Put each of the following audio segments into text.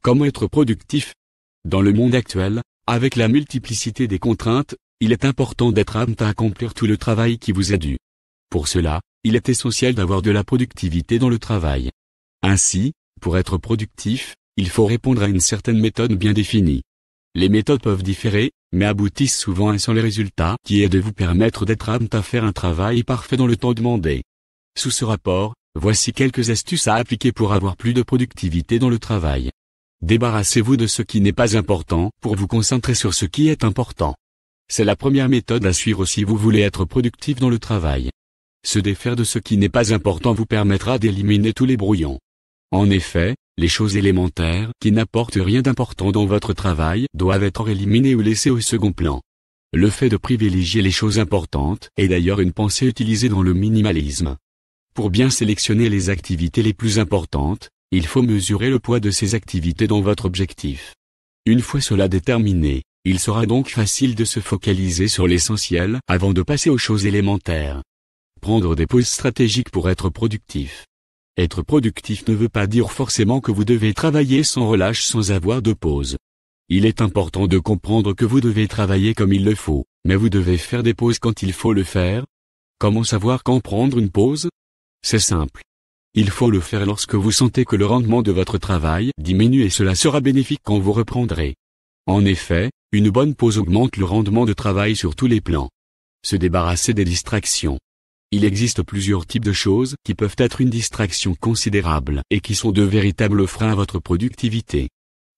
Comment être productif? Dans le monde actuel, avec la multiplicité des contraintes, il est important d'être apte à accomplir tout le travail qui vous est dû. Pour cela, il est essentiel d'avoir de la productivité dans le travail. Ainsi, pour être productif, il faut répondre à une certaine méthode bien définie. Les méthodes peuvent différer, mais aboutissent souvent à un seul résultat qui est de vous permettre d'être apte à faire un travail parfait dans le temps demandé. Sous ce rapport, voici quelques astuces à appliquer pour avoir plus de productivité dans le travail. Débarrassez-vous de ce qui n'est pas important pour vous concentrer sur ce qui est important. C'est la première méthode à suivre si vous voulez être productif dans le travail. Se défaire de ce qui n'est pas important vous permettra d'éliminer tous les brouillons. En effet, les choses élémentaires qui n'apportent rien d'important dans votre travail doivent être éliminées ou laissées au second plan. Le fait de privilégier les choses importantes est d'ailleurs une pensée utilisée dans le minimalisme. Pour bien sélectionner les activités les plus importantes, il faut mesurer le poids de ces activités dans votre objectif. Une fois cela déterminé, il sera donc facile de se focaliser sur l'essentiel avant de passer aux choses élémentaires. Prendre des pauses stratégiques pour être productif. Être productif ne veut pas dire forcément que vous devez travailler sans relâche sans avoir de pause. Il est important de comprendre que vous devez travailler comme il le faut, mais vous devez faire des pauses quand il faut le faire. Comment savoir quand prendre une pause? C'est simple. Il faut le faire lorsque vous sentez que le rendement de votre travail diminue et cela sera bénéfique quand vous reprendrez. En effet, une bonne pause augmente le rendement de travail sur tous les plans. Se débarrasser des distractions. Il existe plusieurs types de choses qui peuvent être une distraction considérable et qui sont de véritables freins à votre productivité.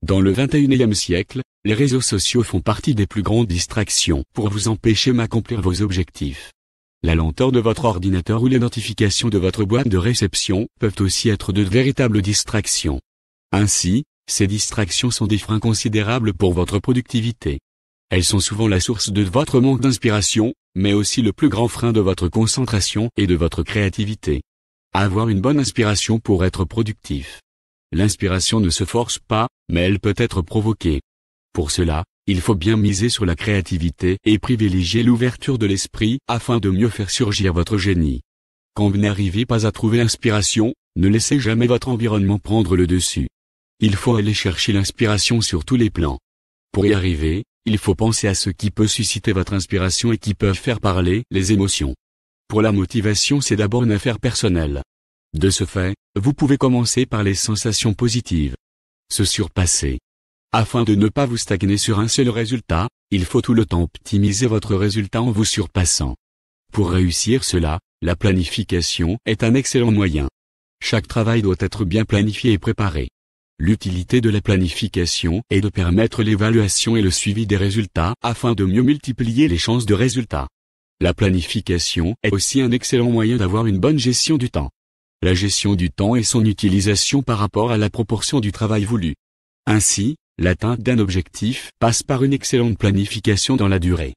Dans le 21e siècle, les réseaux sociaux font partie des plus grandes distractions pour vous empêcher d'accomplir vos objectifs. La lenteur de votre ordinateur ou les notifications de votre boîte de réception peuvent aussi être de véritables distractions. Ainsi, ces distractions sont des freins considérables pour votre productivité. Elles sont souvent la source de votre manque d'inspiration, mais aussi le plus grand frein de votre concentration et de votre créativité. Avoir une bonne inspiration pour être productif. L'inspiration ne se force pas, mais elle peut être provoquée. Pour cela, il faut bien miser sur la créativité et privilégier l'ouverture de l'esprit afin de mieux faire surgir votre génie. Quand vous n'arrivez pas à trouver l'inspiration, ne laissez jamais votre environnement prendre le dessus. Il faut aller chercher l'inspiration sur tous les plans. Pour y arriver, il faut penser à ce qui peut susciter votre inspiration et qui peuvent faire parler les émotions. Pour la motivation, c'est d'abord une affaire personnelle. De ce fait, vous pouvez commencer par les sensations positives. Se surpasser. Afin de ne pas vous stagner sur un seul résultat, il faut tout le temps optimiser votre résultat en vous surpassant. Pour réussir cela, la planification est un excellent moyen. Chaque travail doit être bien planifié et préparé. L'utilité de la planification est de permettre l'évaluation et le suivi des résultats afin de mieux multiplier les chances de résultats. La planification est aussi un excellent moyen d'avoir une bonne gestion du temps. La gestion du temps et son utilisation par rapport à la proportion du travail voulu. Ainsi, l'atteinte d'un objectif passe par une excellente planification dans la durée.